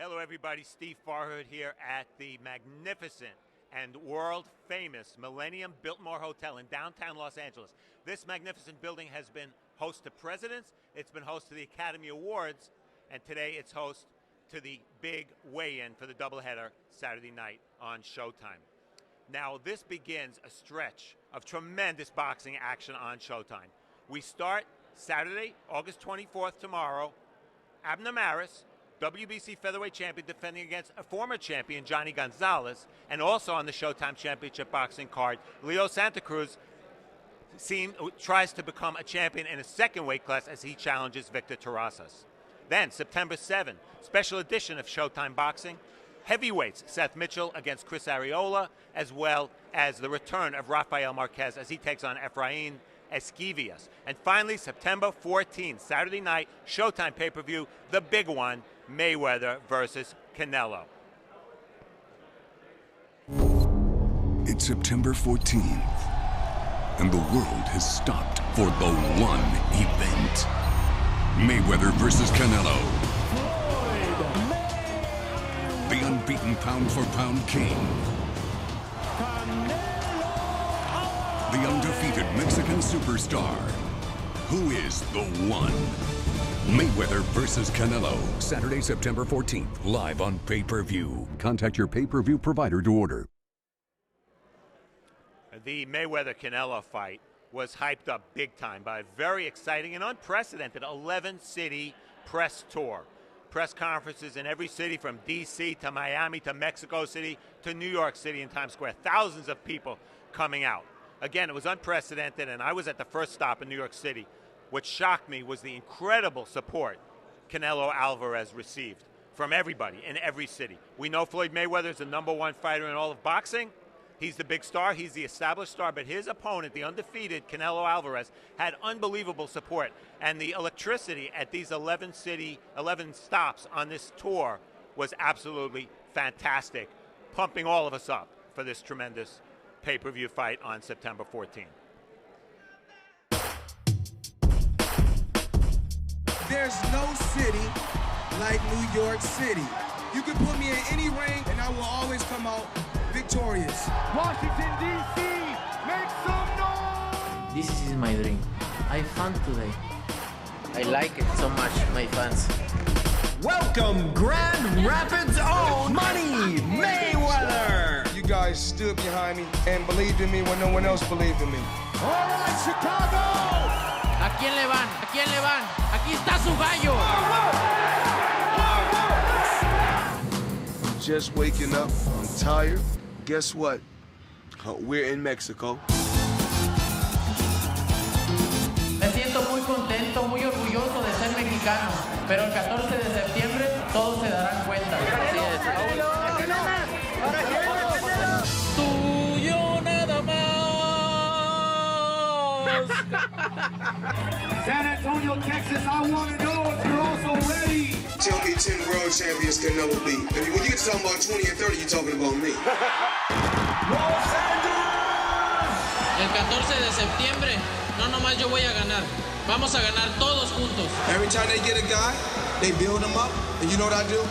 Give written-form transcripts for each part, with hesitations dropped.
Hello everybody, Steve Farhood here at the magnificent and world-famous Millennium Biltmore Hotel in downtown Los Angeles. This magnificent building has been host to presidents, it's been host to the Academy Awards, and today it's host to the big weigh-in for the doubleheader Saturday night on Showtime. Now this begins a stretch of tremendous boxing action on Showtime. We start Saturday, August 24th, tomorrow. Abner Mares, WBC featherweight champion, defending against a former champion, Jhonny Gonzalez, and also on the Showtime Championship Boxing card, Leo Santa Cruz tries to become a champion in a second weight class as he challenges Victor Terrazas. Then, September 7, special edition of Showtime Boxing, heavyweights, Seth Mitchell against Chris Arreola, as well as the return of Rafael Marquez as he takes on Efrain Esquivias. And finally, September 14th, Saturday night, Showtime pay-per-view, the big one, Mayweather versus Canelo. It's September 14th, and the world has stopped for the one event. Mayweather versus Canelo. The unbeaten pound-for-pound king. The undefeated Mexican superstar. Who is the one? Mayweather versus Canelo, Saturday, September 14th, live on pay-per-view. Contact your pay-per-view provider to order. The Mayweather-Canelo fight was hyped up big time by a very exciting and unprecedented 11-city press tour. Press conferences in every city from D.C. to Miami to Mexico City to New York City and Times Square. Thousands of people coming out. Again, it was unprecedented, and I was at the first stop in New York City. What shocked me was the incredible support Canelo Alvarez received from everybody in every city. We know Floyd Mayweather is the #1 fighter in all of boxing. He's the big star, he's the established star, but his opponent, the undefeated Canelo Alvarez, had unbelievable support. And the electricity at these 11 stops on this tour was absolutely fantastic, pumping all of us up for this tremendous pay-per-view fight on September 14th. There's no city like New York City. You can put me in any ring and I will always come out victorious. Washington, D.C., make some noise! This is my dream. I fun today. I like it so much, my fans. Welcome, Grand Rapids' own Money Mayweather! You guys stood behind me and believed in me when no one else believed in me. All right, Chicago! ¿A quién le van? ¿A quién le van? Aquí está su gallo. I'm just waking up. I'm tired. Guess what? We're in Mexico. Me siento muy contento, muy orgulloso de ser mexicano. Pero el 14 de septiembre todos se darán cuenta. Así es. Tuyo nada más. San Antonio, Texas, I want to know if you're also ready. Tell me 10 world champions can never be. When you get talking about 20 and 30, you're talking about me. Los Angeles! El 14 de septiembre, no nomás yo voy a ganar. Vamos a ganar todos juntos. Every time they get a guy, they build him up. And you know what I do?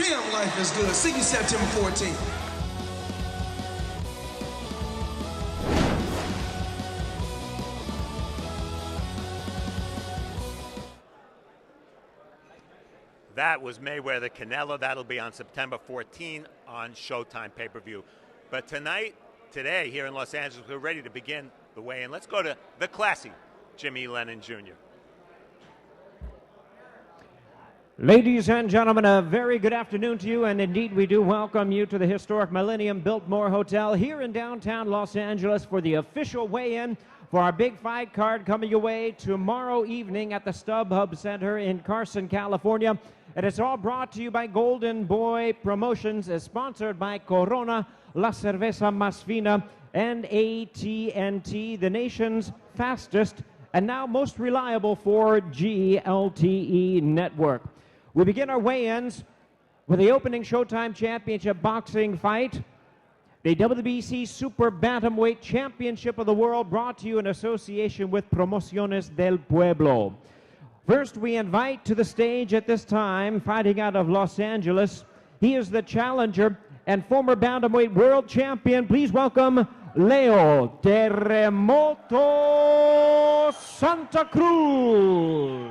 Damn, life is good. See you September 14th. That was Mayweather Canelo. That'll be on September 14 on Showtime pay-per-view. But today here in Los Angeles, we're ready to begin the weigh-in. Let's go to the classy Jimmy Lennon Jr. Ladies and gentlemen, a very good afternoon to you, and indeed we do welcome you to the historic Millennium Biltmore Hotel here in downtown Los Angeles for the official weigh-in for our big fight card coming your way tomorrow evening at the StubHub Center in Carson, California. And it's all brought to you by Golden Boy Promotions, is sponsored by Corona, La Cerveza Más Fina, and AT&T, the nation's fastest and now most reliable 4G LTE network. We begin our weigh-ins with the opening Showtime Championship Boxing fight. The WBC Super Bantamweight Championship of the World, brought to you in association with Promociones del Pueblo. First, we invite to the stage at this time, fighting out of Los Angeles. He is the challenger and former bantamweight world champion. Please welcome Leo Terremoto Santa Cruz.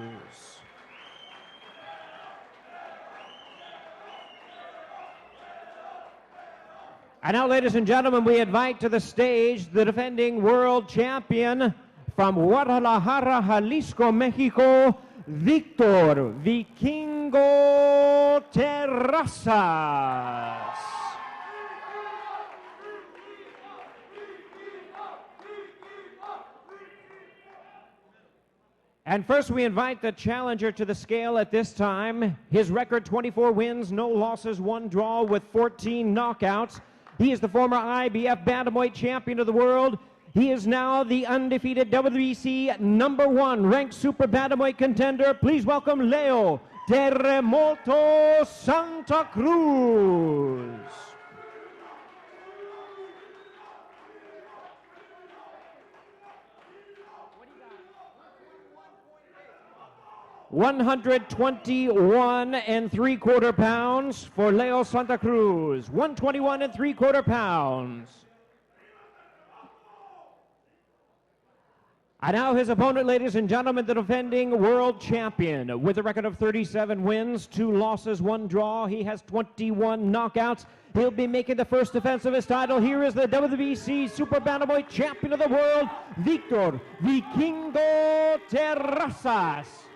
And now, ladies and gentlemen, we invite to the stage the defending world champion from Guadalajara, Jalisco, Mexico, Victor Vikingo Terrazas. And first we invite the challenger to the scale at this time. His record 24 wins, no losses, 1 draw with 14 knockouts. He is the former IBF Bantamweight Champion of the world. He is now the undefeated WBC #1 ranked Super Bantamweight contender. Please welcome Leo Terremoto Santa Cruz. $121 3/4 pounds for Leo Santa Cruz. 121 3/4 pounds. And now his opponent, ladies and gentlemen, the defending world champion with a record of 37 wins, 2 losses, 1 draw. He has 21 knockouts. He'll be making the first defense of his title. Here is the WBC Super Bantamweight Champion of the world, Victor Vikingo Terrazas.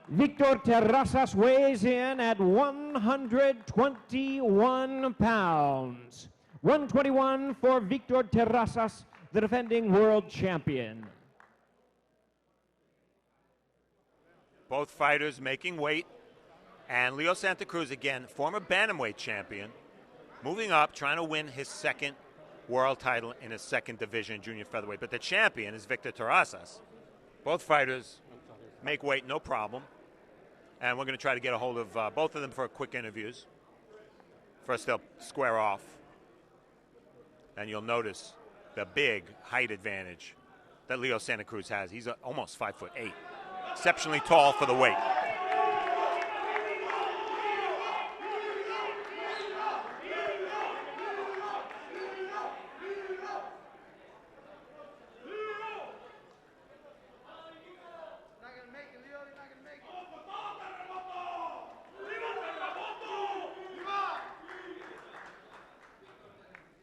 Victor Terrazas weighs in at 121 pounds. 121 for Victor Terrazas, the defending world champion. Both fighters making weight. And Leo Santa Cruz, again, former bantamweight champion, moving up, trying to win his 2nd world title in his 2nd division, junior featherweight. But the champion is Victor Terrazas. Both fighters make weight, no problem. And we're going to try to get a hold of both of them for quick interviews. First, they'll square off. And you'll notice the big height advantage that Leo Santa Cruz has. He's almost 5'8", exceptionally tall for the weight.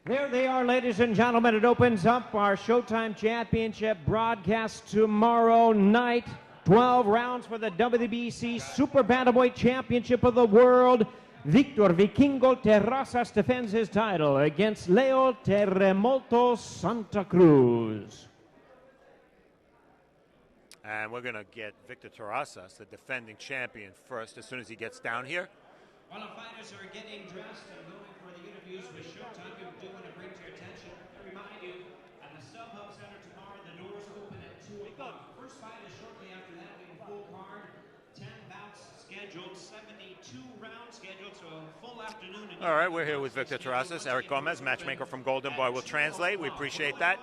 There they are, ladies and gentlemen. It opens up our Showtime Championship broadcast tomorrow night. 12 rounds for the WBC Super Bantamweight Championship of the world. Victor Vikingo Terrazas defends his title against Leo Terremoto Santa Cruz. And we're going to get Victor Terrazas, the defending champion, first as soon as he gets down here. While the fighters are getting dressed and going for the interviews with Showtime, we do want to bring to your attention, I remind you, at the StubHub Center tomorrow, the doors open at 2 o'clock. First fight is shortly after that. We have a full card, 10 bouts scheduled, 72 rounds scheduled, so a full afternoon. All right, we're here with Victor Terrazas. Eric Gomez, matchmaker from Golden Boy, will translate. We appreciate that.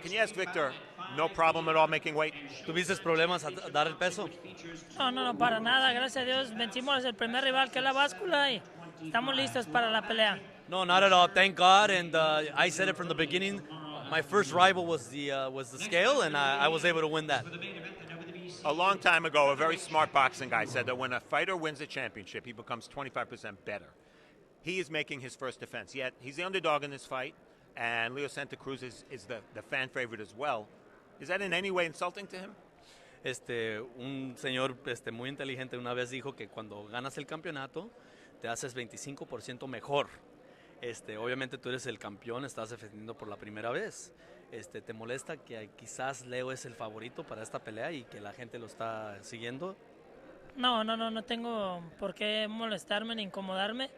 Can you ask Victor, no problem at all making weight? ¿Tuviste problemas a dar el peso? No, para nada. Gracias a Dios vencimos el primer rival, que es la báscula, y estamos listos para la pelea. No, not at all. Thank God. And I said it from the beginning. My first rival was the scale, and I was able to win that. A long time ago, a very smart boxing guy said that when a fighter wins a championship, he becomes 25% better. He is making his first defense. Yet he's the underdog in this fight, and Leo Santa Cruz is the fan favorite as well. Is that in any way insulting to him? Un señor muy inteligente una vez dijo que cuando ganas el campeonato te haces 25% mejor. Obviamente tú eres el campeón, estás defendiendo por la primera vez. ¿Te molesta que quizás Leo es el favorito para esta pelea y que la gente lo está siguiendo? No tengo por qué molestarme ni incomodarme.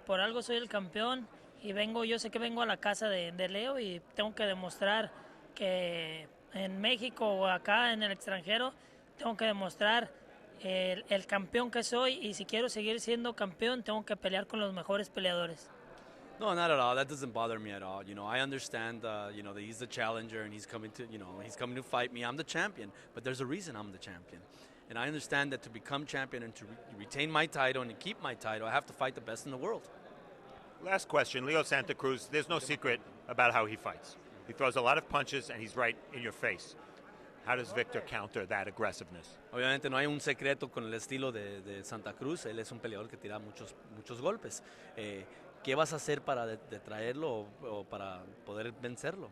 Por algo soy el campeón y yo sé que vengo a la casa de Leo y tengo que demostrar que en México o acá en el extranjero tengo que demostrar el campeón que soy, y si quiero seguir siendo campeón tengo que pelear con los mejores peleadores. No, not at all. That doesn't bother me at all. You know, I understand, you know, that he's the challenger and he's coming to, you know, he's coming to fight me. I'm the champion, but there's a reason I'm the champion. And I understand that to become champion and to retain my title and to keep my title, I have to fight the best in the world. Last question, Leo Santa Cruz, there's no secret about how he fights. He throws a lot of punches and he's right in your face. How does Victor counter that aggressiveness? Obviamente no hay un secreto con el estilo de Santa Cruz. Él es un peleador que tira muchos golpes. ¿Qué vas a hacer para detraerlo o para poder vencerlo?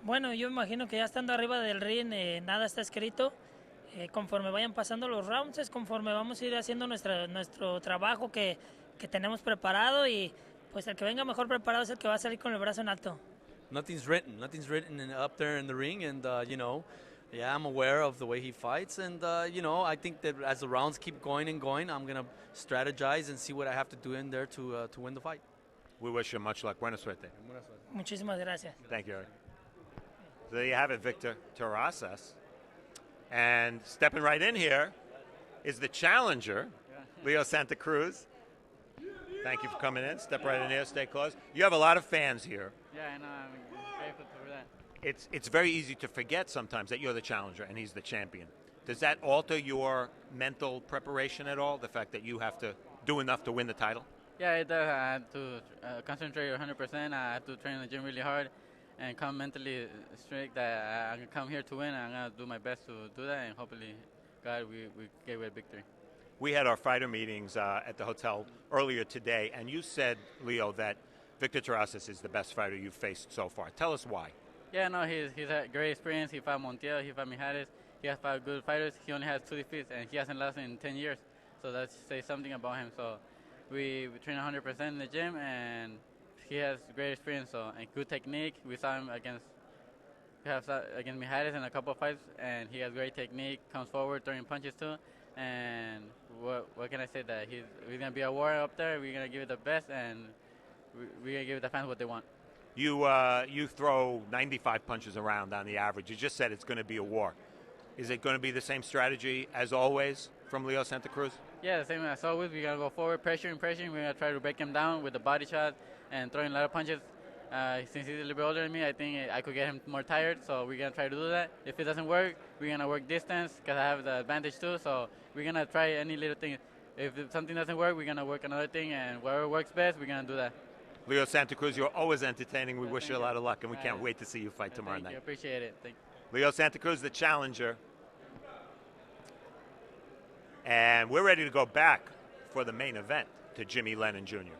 Bueno, yo imagino que ya estando arriba del ring, nada está escrito. Conforme vayan pasando los rounds, es conforme vamos a ir haciendo nuestro trabajo que tenemos preparado, y pues el que venga mejor preparado es el que va a salir con el brazo en alto. Nothing's written up there in the ring, and you know, yeah, I'm aware of the way he fights, and you know, I think that as the rounds keep going and going, I'm gonna strategize and see what I have to do in there to win the fight. We wish you much luck. Buena suerte. Muchísimas gracias. Thank you, Eric. So there you have it, Victor Terrazas. And stepping right in here is the challenger, Leo Santa Cruz. Thank you for coming in. Step right in here, stay close. You have a lot of fans here. Yeah, I know. I'm grateful for that. It's very easy to forget sometimes that you're the challenger and he's the champion. Does that alter your mental preparation at all, the fact that you have to do enough to win the title? Yeah, it does. I have to concentrate 100%. I have to train in the gym really hard and come mentally strict that I'm going to come here to win. I'm going to do my best to do that, and hopefully, God, we get away with victory. We had our fighter meetings at the hotel earlier today, and you said, Leo, that Victor Terrazas is the best fighter you've faced so far. Tell us why. Yeah, no, he's had great experience. He fought Montiel, he fought Mares. He has fought good fighters. He only has 2 defeats, and he hasn't lost in 10 years. So that says something about him. So we train 100% in the gym, and he has great experience and good technique. We saw him against Mares in a couple of fights, and he has great technique, comes forward, throwing punches too. And what can I say? That we're going to be a war up there. We're going to give it the best, and we're going to give the fans what they want. You throw 95 punches around on the average. You just said it's going to be a war. Is it going to be the same strategy as always from Leo Santa Cruz? Yeah, the same as always. We're going to go forward, pressuring. We're going to try to break him down with the body shot and throwing a lot of punches. Since he's a little bit older than me, I think I could get him more tired, so we're going to try to do that. If it doesn't work, we're going to work distance because I have the advantage too, so we're going to try any little thing. If something doesn't work, we're going to work another thing, and whatever works best, we're going to do that. Leo Santa Cruz, you're always entertaining. We wish you a lot of luck, and we can't wait to see you fight tomorrow night. Thank you. Appreciate it. Thank you. Leo Santa Cruz, the challenger. And we're ready to go back for the main event to Jimmy Lennon Jr.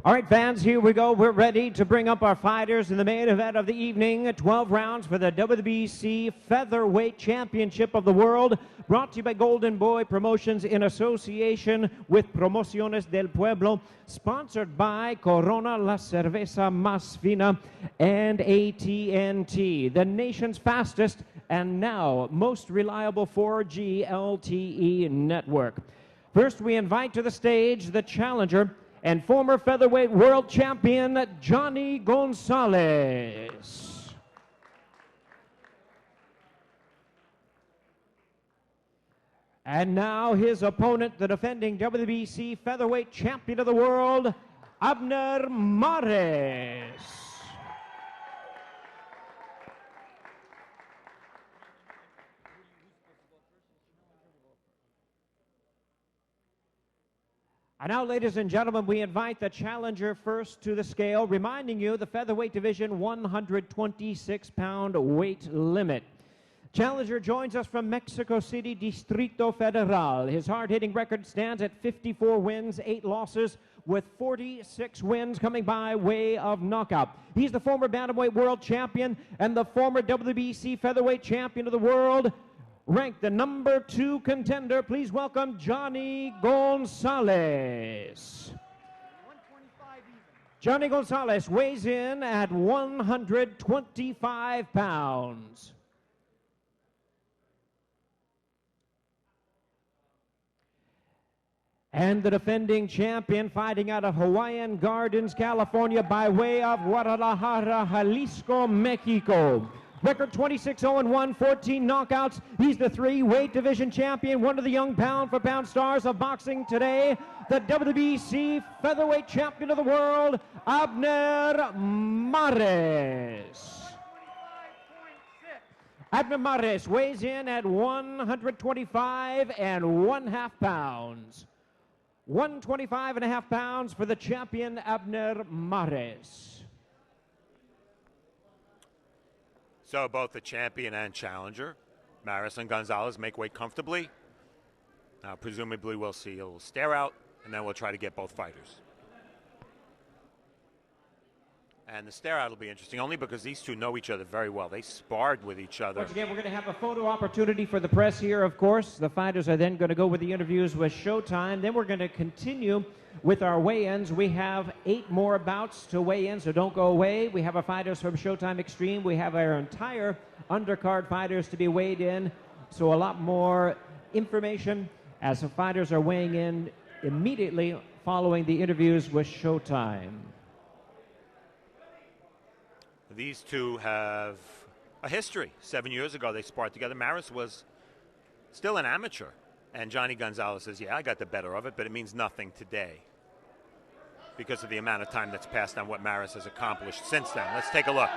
All right, fans, here we go. We're ready to bring up our fighters in the main event of the evening. 12 rounds for the WBC Featherweight Championship of the World. Brought to you by Golden Boy Promotions in association with Promociones del Pueblo. Sponsored by Corona, La Cerveza Más Fina, and AT&T. The nation's fastest and now most reliable 4G LTE network. First, we invite to the stage the challenger and former featherweight world champion, Jhonny Gonzalez. And now his opponent, the defending WBC featherweight champion of the world, Abner Mares. And now, ladies and gentlemen, we invite the challenger first to the scale, reminding you the featherweight division 126-pound weight limit. Challenger joins us from Mexico City, Distrito Federal. His hard-hitting record stands at 54 wins, 8 losses, with 46 wins coming by way of knockout. He's the former bantamweight world champion and the former WBC featherweight champion of the world, ranked the number 2 contender. Please welcome Jhonny Gonzalez. Jhonny Gonzalez weighs in at 125 pounds. And the defending champion, fighting out of Hawaiian Gardens, California, by way of Guadalajara, Jalisco, Mexico, Record 26-0-1, 14 knockouts. He's the three-weight division champion, one of the young pound-for-pound stars of boxing today. The WBC featherweight champion of the world, Abner Mares. Abner Mares weighs in at 125 and 1/2 pounds. 125 and a half pounds for the champion, Abner Mares. So both the champion and challenger, Mares and Gonzalez, make weight comfortably. Now, presumably, we'll see a little stare out, and then we'll try to get both fighters. And the stare out will be interesting only because these two know each other very well. They sparred with each other. Once again, we're going to have a photo opportunity for the press here, of course. The fighters are then going to go with the interviews with Showtime. Then we're going to continue with our weigh-ins. We have 8 more bouts to weigh in, so don't go away. We have our fighters from Showtime Extreme. We have our entire undercard fighters to be weighed in. So a lot more information as the fighters are weighing in immediately following the interviews with Showtime. These two have a history. 7 years ago, they sparred together. Mares was still an amateur. And Jhonny Gonzalez says, yeah, I got the better of it, but it means nothing today because of the amount of time that's passed on what Mares has accomplished since then. Let's take a look.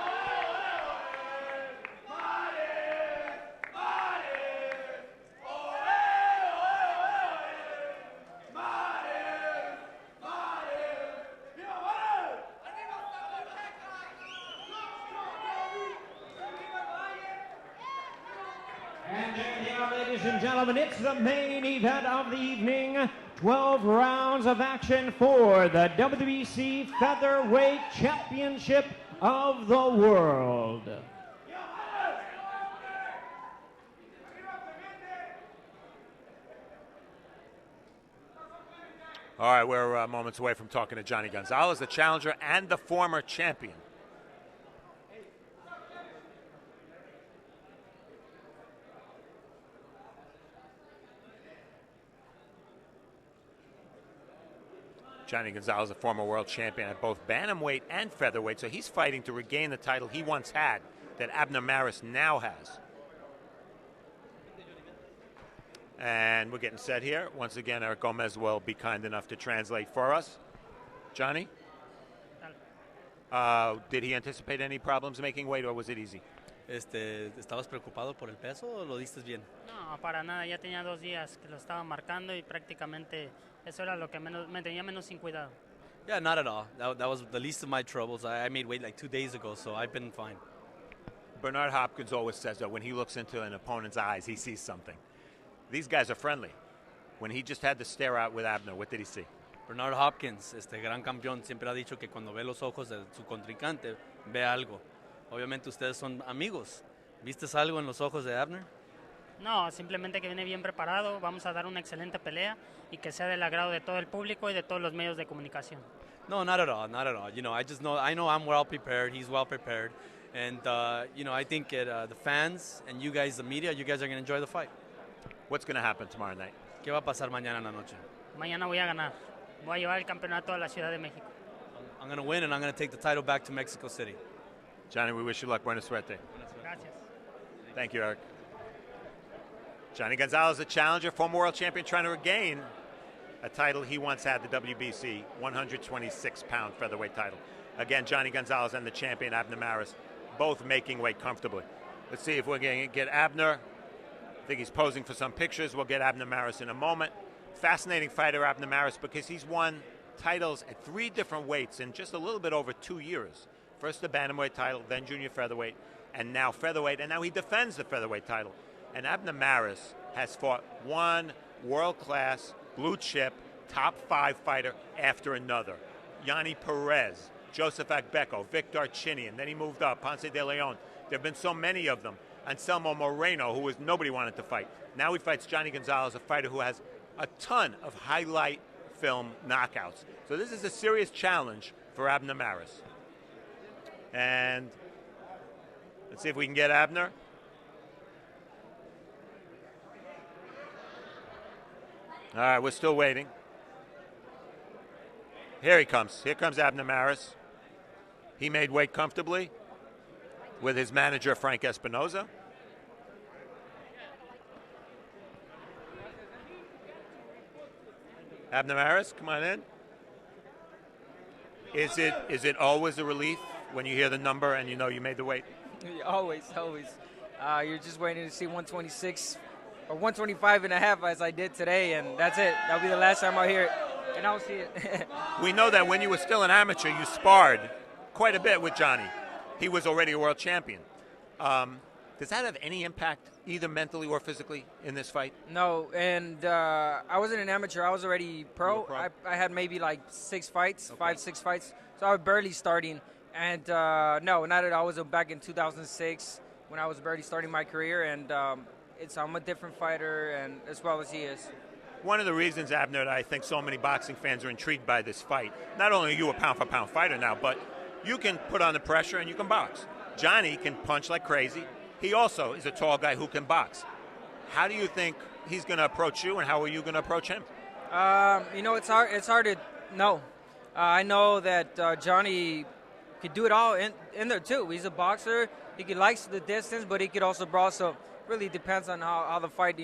Ladies and gentlemen, it's the main event of the evening. 12 rounds of action for the WBC Featherweight Championship of the World. All right, we're moments away from talking to Jhonny Gonzalez, the challenger and the former champion. Jhonny Gonzalez, a former world champion at both bantamweight and featherweight, so he's fighting to regain the title he once had that Abner Mares now has. And we're getting set here. Once again, Eric Gomez will be kind enough to translate for us. Jhonny? Did he anticipate any problems making weight, or was it easy? ¿Estabas preocupado por el peso o lo diste bien? No, para nada. Ya tenía 2 días que lo estaba marcando y prácticamente eso era lo que me tenía menos sin cuidado. Yeah, not at all. That was the least of my troubles. I made weight like 2 days ago, so I've been fine. Bernard Hopkins always says that when he looks into an opponent's eyes, he sees something. These guys are friendly. When he just had to stare out with Abner, what did he see? Bernard Hopkins, gran campeón, siempre ha dicho que cuando ve los ojos de su contrincante, ve algo. Obviamente ustedes son amigos. ¿Viste algo en los ojos de Abner? No, simplemente que viene bien preparado. Vamos a dar una excelente pelea y que sea del agrado de todo el público y de todos los medios de comunicación. No, not at all, not at all. You know, I know I'm well prepared. He's well prepared, and you know, I think the fans and you guys, the media, you guys are going to enjoy the fight. What's going to happen tomorrow night? ¿Qué va a pasar mañana en la noche? Mañana voy a ganar. Voy a llevar el campeonato a la Ciudad de México. I'm going to win, and I'm going to take the title back to Mexico City. Jhonny, we wish you luck. Buena suerte. Gracias. Thank you, Eric. Jhonny Gonzalez, a challenger, former world champion, trying to regain a title he once had, the WBC 126-pound featherweight title. Again, Jhonny Gonzalez and the champion, Abner Mares, both making weight comfortably. Let's see if we're going to get Abner. I think he's posing for some pictures. We'll get Abner Mares in a moment. Fascinating fighter, Abner Mares, because he's won titles at 3 different weights in just a little bit over 2 years. First the bantamweight title, then junior featherweight, and now featherweight, and now he defends the featherweight title. And Abner Mares has fought one world-class, blue-chip, top-5 fighter after another. Yanni Perez, Joseph Agbeko, Victor Archinian, then he moved up, Ponce de Leon. There have been so many of them. Anselmo Moreno, who nobody wanted to fight. Now he fights Jhonny Gonzalez, a fighter who has a ton of highlight film knockouts. So this is a serious challenge for Abner Mares. And let's see if we can get Abner. All right, we're still waiting. Here he comes. Here comes Abner Mares. He made weight comfortably. with his manager, Frank Espinoza. Abner Mares, come on in. Is it always a relief when you hear the number and you know you made the weight? Always. You're just waiting to see 126 or 125 and a half as I did today, and that's it. That'll be the last time I'll hear it, and I'll see it. We know that when you were still an amateur, you sparred quite a bit with Jhonny. He was already a world champion. Does that have any impact, either mentally or physically, in this fight? No, and I wasn't an amateur. I was already pro. I had maybe like 6 fights, okay. 5-6 fights. So I was barely starting. And no, not at all. I was back in 2006 when I was barely starting my career. And I'm a different fighter, and as well as he is. One of the reasons, Abner, that I think so many boxing fans are intrigued by this fight, not only are you a pound-for-pound fighter now, but you can put on the pressure and you can box. Jhonny can punch like crazy. He also is a tall guy who can box. How do you think he's going to approach you, and how are you going to approach him? It's hard to know. I know that Jhonny could do it all in there too. He's a boxer. He likes the distance, but he could also brawl. So really depends on how the fight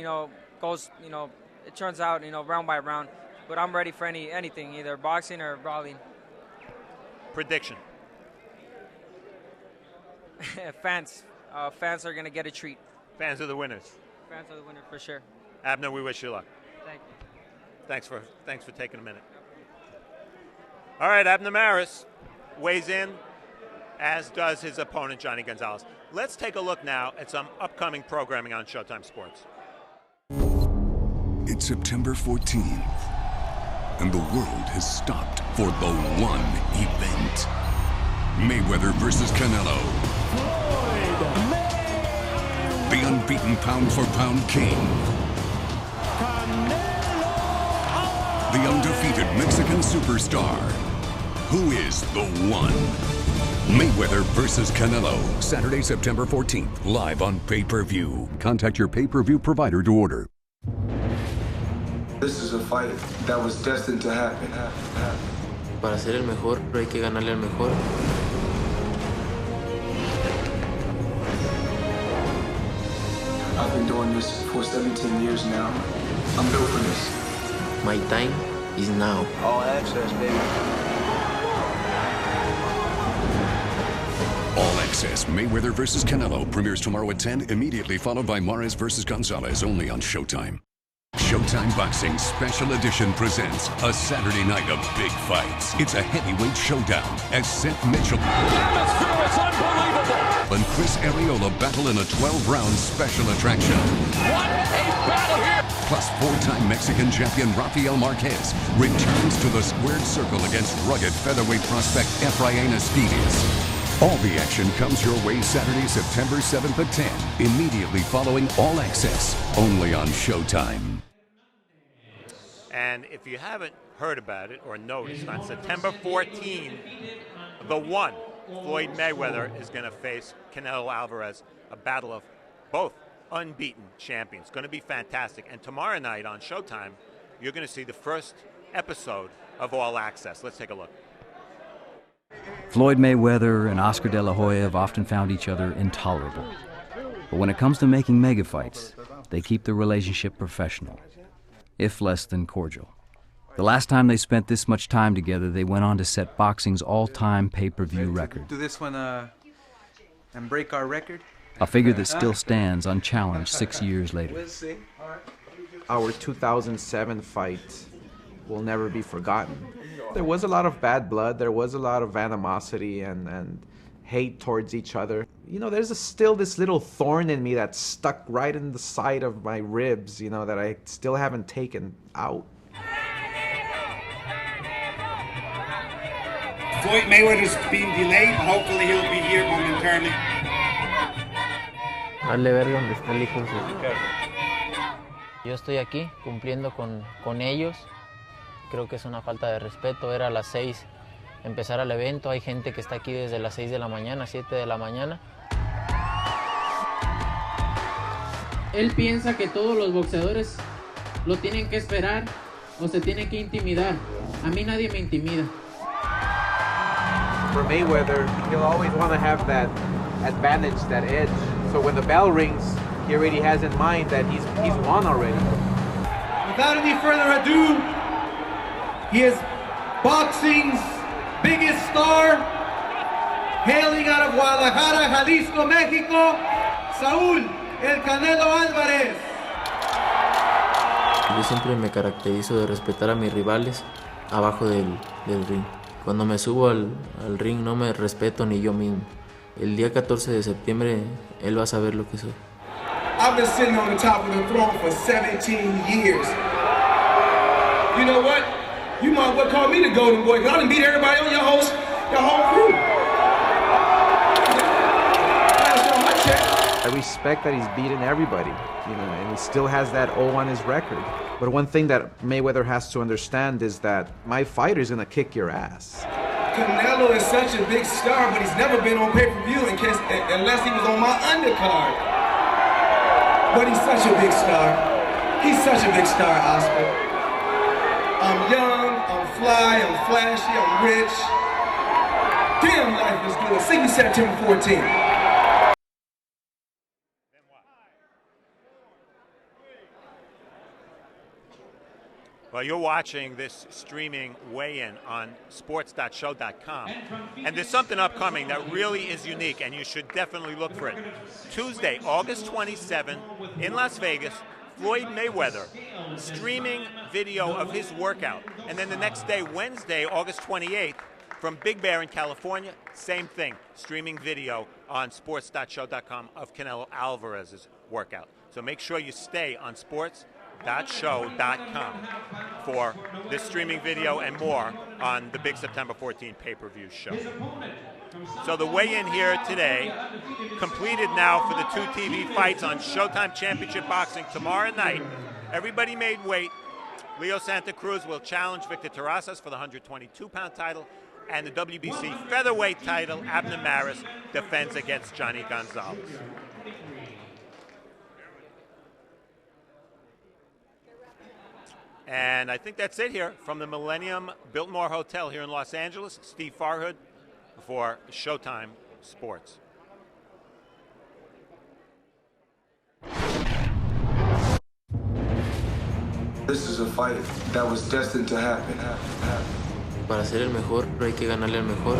goes. It turns out round by round. But I'm ready for anything, either boxing or brawling. Prediction. Fans are going to get a treat. Fans are the winners. Fans are the winners for sure. Abner, we wish you luck. Thank you. Thanks for taking a minute. All right, Abner Mares weighs in, as does his opponent, Jhonny Gonzalez. Let's take a look now at some upcoming programming on Showtime Sports. It's September 14th, and the world has stopped for the one event. Mayweather versus Canelo. The unbeaten pound-for-pound king. The undefeated Mexican superstar. Who is the one? Mayweather versus Canelo. Saturday, September 14th. Live on pay-per-view. Contact your pay-per-view provider to order. This is a fight that was destined to happen. Para ser el mejor, hay que ganarle al mejor. I've been doing this for 17 years now. I'm built for this. My time is now. All access, baby. All Access Mayweather versus Canelo premieres tomorrow at 10, immediately followed by Mares versus Gonzalez, only on Showtime. Showtime Boxing Special Edition presents a Saturday night of big fights. It's a heavyweight showdown as Seth Mitchell and Chris Arreola battle in a 12-round special attraction. What a battle here! Plus, 4-time Mexican champion Rafael Marquez returns to the squared circle against rugged featherweight prospect Efrain Astides. All the action comes your way Saturday, September 7th at 10, immediately following All Access, only on Showtime. And if you haven't heard about it or noticed, on September 14, the one, Floyd Mayweather, is going to face Canelo Alvarez, a battle of both unbeaten champions. Going to be fantastic. And tomorrow night on Showtime, you're going to see the first episode of All Access. Let's take a look. Floyd Mayweather and Oscar De La Hoya have often found each other intolerable. But when it comes to making mega fights, they keep the relationship professional, if less than cordial. The last time they spent this much time together, they went on to set boxing's all-time pay-per-view record. Do this one and break our record? A figure that still stands unchallenged 6 years later. Our 2007 fight will never be forgotten. There was a lot of bad blood, there was a lot of animosity and hate towards each other. You know, there's still this little thorn in me that's stuck right in the side of my ribs, that I still haven't taken out. Floyd Mayweather's being delayed, but hopefully he'll be here momentarily. Dale verga donde está el hijo de su... Yo estoy aquí cumpliendo con ellos. Creo que es una falta de respeto. Era a las 6 empezar el evento. Hay gente que está aquí desde las 6 de la mañana, 7 de la mañana. Él piensa que todos los boxeadores lo tienen que esperar o se tienen que intimidar. A mí nadie me intimida. For Mayweather, he'll always want to have that advantage, that edge. So when the bell rings, he already has in mind that he's won already. Without any further ado, he is boxing's biggest star, hailing out of Guadalajara, Jalisco, Mexico, Saúl El Canelo Álvarez. Yo siempre me caracterizo de respetar a mis rivales abajo del ring. Cuando me subo al ring no me respeto ni yo mismo. El día 14 de septiembre él va a saber lo que soy. I've been sitting on the top of the throne for 17 years. You know what? You might well call me the golden boy, because I done beat everybody on your whole crew. I respect that he's beaten everybody, you know, and he still has that O on his record. But one thing that Mayweather has to understand is that my fighter is gonna kick your ass. Canelo is such a big star, but he's never been on pay-per-view unless he was on my undercard. But he's such a big star. He's such a big star, Oscar. I'm young, I'm fly, I'm flashy, I'm rich. Damn, life is good. See me September 14th. Well, you're watching this streaming weigh-in on sports.show.com. And there's something upcoming that really is unique, and you should definitely look for it. Tuesday, August 27th, in Las Vegas, Floyd Mayweather streaming video of his workout. And then the next day, Wednesday, August 28th, from Big Bear in California, same thing, streaming video on sports.show.com of Canelo Alvarez's workout. So make sure you stay on sports.show.com for this streaming video and more on the big September 14 pay-per-view show. So the weigh-in here today, completed now for the two TV fights on Showtime Championship Boxing tomorrow night. Everybody made weight. Leo Santa Cruz will challenge Victor Terrazas for the 122-pound title, and the WBC featherweight title, Abner Mares defends against Jhonny Gonzalez. And I think that's it here from the Millennium Biltmore Hotel here in Los Angeles. Steve Farhood for Showtime Sports. This is a fight that was destined to happen. Para ser el mejor hay que ganarle al mejor.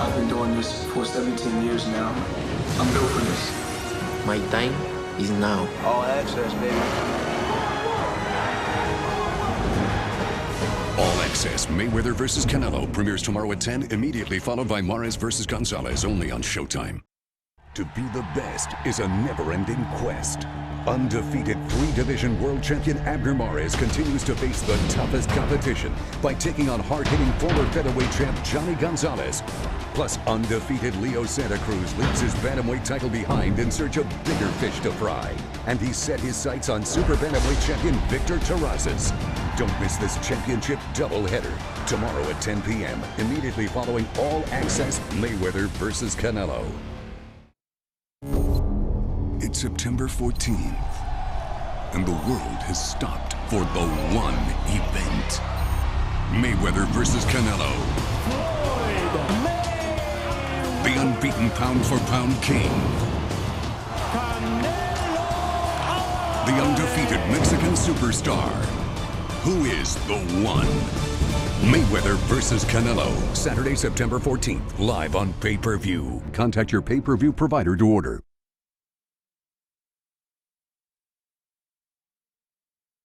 I've been doing this for 17 years now. I'm built for this. My time is now. All access, baby. All Access Mayweather vs. Canelo premieres tomorrow at 10, immediately followed by Mares vs. Gonzalez, only on Showtime. To be the best is a never-ending quest. Undefeated three-division world champion Abner Mares continues to face the toughest competition by taking on hard-hitting former featherweight champ Jhonny Gonzalez. Plus, undefeated Leo Santa Cruz leaves his bantamweight title behind in search of bigger fish to fry. And he's set his sights on super bantamweight champion Victor Terrazas. Don't miss this championship doubleheader tomorrow at 10 p.m., immediately following All Access Mayweather vs. Canelo. It's September 14th, and the world has stopped for the one event. Mayweather vs. Canelo. The unbeaten pound-for-pound king. The undefeated Mexican superstar. Who is the one? Mayweather vs. Canelo, Saturday, September 14th, live on pay-per-view. Contact your pay-per-view provider to order.